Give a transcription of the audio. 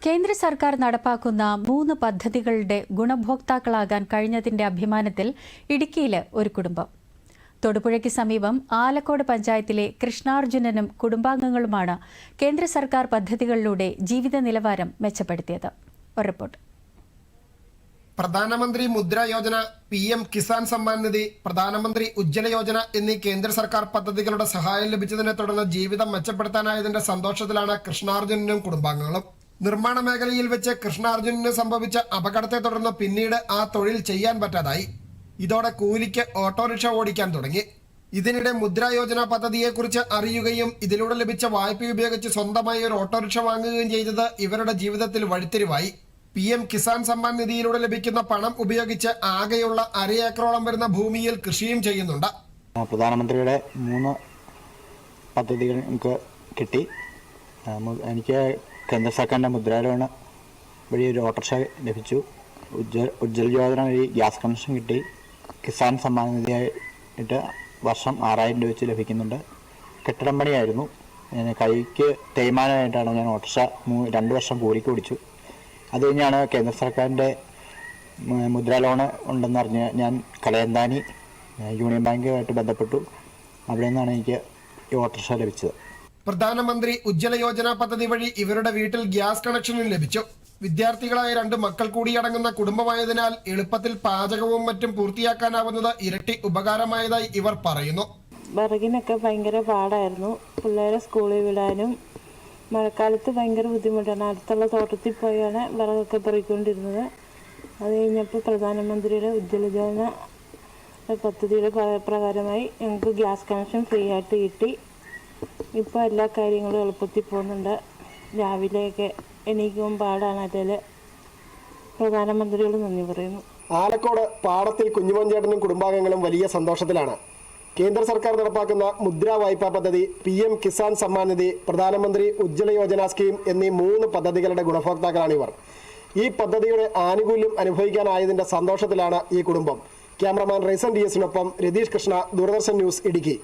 കേന്ദ്ര സർക്കാർ നടപ്പാക്കുന്ന 3 പദ്ധതികളുടെ ഗുണഭോക്താക്കളാകാൻ കഴിഞ്ഞതിന്റെ അഭിമാനത്തിൽ ഇടുക്കിയിലെ ഒരു കുടുംബം. തൊടുപുഴയ്ക്ക് സമീപം ആലക്കോട് പഞ്ചായത്തിലെ കൃഷ്ണാർജുനനും കുടുംബാംഗങ്ങളുമാണ് കേന്ദ്ര സർക്കാർ പദ്ധതികളിലൂടെ ജീവിത നിലവാരം മെച്ചപ്പെടുത്തിയത്. ഒരു റിപ്പോർട്ട്. പ്രധാനമന്ത്രി മുദ്ര യോജന, PM കിസാൻ സമ്മാൻ നിധി, പ്രധാനമന്ത്രി ഉജ്ജ്വല യോജന എന്നീ കേന്ദ്ര സർക്കാർ പദ്ധതികളുടെ സഹായം ലഭിച്ചതിനെ തുടർന്ന് ജീവിതം മെച്ചപ്പെടുത്താനായതിന്റെ സന്തോഷത്തിലാണ് കൃഷ്ണാർജുനനും കുടുംബാംഗങ്ങളും. നിർമ്മാണ മേഖലയിൽ വെച്ച് കൃഷ്ണാർജുനന് സംഭവിച്ച അപകടത്തെ തുടർന്ന് പിന്നീട് ആ തൊഴിൽ ചെയ്യാൻ പറ്റാതായി. ഇതോടെ കൂലിക്ക് ഓട്ടോറിക്ഷ ഓടിക്കാൻ തുടങ്ങി. ഇതിനിടെ മുദ്ര യോജന പദ്ധതിയെക്കുറിച്ച് അറിയുകയും ഇതിലൂടെ ലഭിച്ച വായ്പ ഉപയോഗിച്ച് സ്വന്തമായി ഒരു ഓട്ടോറിക്ഷ വാങ്ങുകയും ചെയ്തത് ഇവരുടെ ജീവിതത്തിൽ വഴിത്തിരിവായി. PM കിസാൻ സമ്മാൻ നിധിയിലൂടെ ലഭിക്കുന്ന പണം ഉപയോഗിച്ച് ആകെയുള്ള 1/2 ഏക്കറോളം വരുന്ന ഭൂമിയിൽ കൃഷിയും ചെയ്യുന്നുണ്ട്. പ്രധാനമന്ത്രിയുടെ 3 പദ്ധതികൾ എനിക്ക് കിട്ടി. എനിക്ക് കേന്ദ്ര സർക്കാരിൻ്റെ മുദ്ര ലോണ് വഴി ഒരു ഓട്ടോറിക്ഷ ലഭിച്ചു. ഉജ്ജ്വൽ യോജന വഴി ഗ്യാസ് കണക്ഷൻ കിട്ടി. കിസാൻ സമ്മാൻ നിധിയായിട്ട് വർഷം 6000 രൂപ വെച്ച് ലഭിക്കുന്നുണ്ട്. കെട്ടിടം പണിയായിരുന്നു. കൈക്ക് തേയ്മാനമായിട്ടാണ് ഞാൻ ഓട്ടോറിക്ഷ 2 വർഷം കൂലിക്ക് ഓടിച്ചു. അത് കഴിഞ്ഞാണ് കേന്ദ്ര സർക്കാരിൻ്റെ മുദ്ര ലോണ് ഉണ്ടെന്നറിഞ്ഞ് ഞാൻ കലയന്താനി യൂണിയൻ ബാങ്കുമായിട്ട് ബന്ധപ്പെട്ടു. അവിടെ നിന്നാണ് എനിക്ക് ഈ ഓട്ടോറിക്ഷ ലഭിച്ചത്. പ്രധാനമന്ത്രി ഉജ്ജ്വല യോജന പദ്ധതി വഴി ഇവരുടെ വീട്ടിൽ ഗ്യാസ് കണക്ഷനും ലഭിച്ചു. വിദ്യാർത്ഥികളായ 2 മക്കൾ കൂടിയടങ്ങുന്ന കുടുംബമായതിനാൽ എളുപ്പത്തിൽ പാചകവും മറ്റും പൂർത്തിയാക്കാനാവുന്നത് ഇരട്ടി ഉപകാരമായതായി ഇവർ പറയുന്നു. വിറകിനൊക്കെ ഭയങ്കര പാടായിരുന്നു. പിള്ളേരെ സ്കൂളിൽ വിടാനും മഴക്കാലത്ത് ഭയങ്കര ബുദ്ധിമുട്ടാണ്. അടുത്തുള്ള തോട്ടത്തിൽ പോയാണ് വിറകൊക്കെ പെറുക്കിക്കൊണ്ടിരുന്നത്. അത് കഴിഞ്ഞപ്പോൾ പ്രധാനമന്ത്രിയുടെ ഉജ്ജ്വല യോജന പദ്ധതിയുടെ പ്രകാരമായി ഞങ്ങൾക്ക് ഗ്യാസ് കണക്ഷൻ ഫ്രീ ആയിട്ട് കിട്ടി. ഇപ്പോൾ എല്ലാ കാര്യങ്ങളും എളുപ്പത്തിൽ പോകുന്നുണ്ട്. രാവിലെയൊക്കെ എണീക്കുമ്പോൾ പാടാണ്. അതിൽ പ്രധാനമന്ത്രിയോട് നന്ദി പറയുന്നു. ആലക്കോട് പാടത്തിൽ കുഞ്ഞുമോൻചേട്ടനും കുടുംബാംഗങ്ങളും വലിയ സന്തോഷത്തിലാണ്. കേന്ദ്ര സർക്കാർ നടപ്പാക്കുന്ന മുദ്ര വായ്പാ പദ്ധതി, PM കിസാൻ സമ്മാൻ നിധി, പ്രധാനമന്ത്രി ഉജ്ജ്വല യോജന സ്കീം എന്നീ 3 പദ്ധതികളുടെ ഗുണഭോക്താക്കളാണിവർ. ഈ പദ്ധതിയുടെ ആനുകൂല്യം അനുഭവിക്കാനായതിന്റെ സന്തോഷത്തിലാണ് ഈ കുടുംബം. ക്യാമറമാൻ റൈസൻ DS-നൊപ്പം രതീഷ് കൃഷ്ണ, ദൂരദർശൻ ന്യൂസ്, ഇടുക്കി.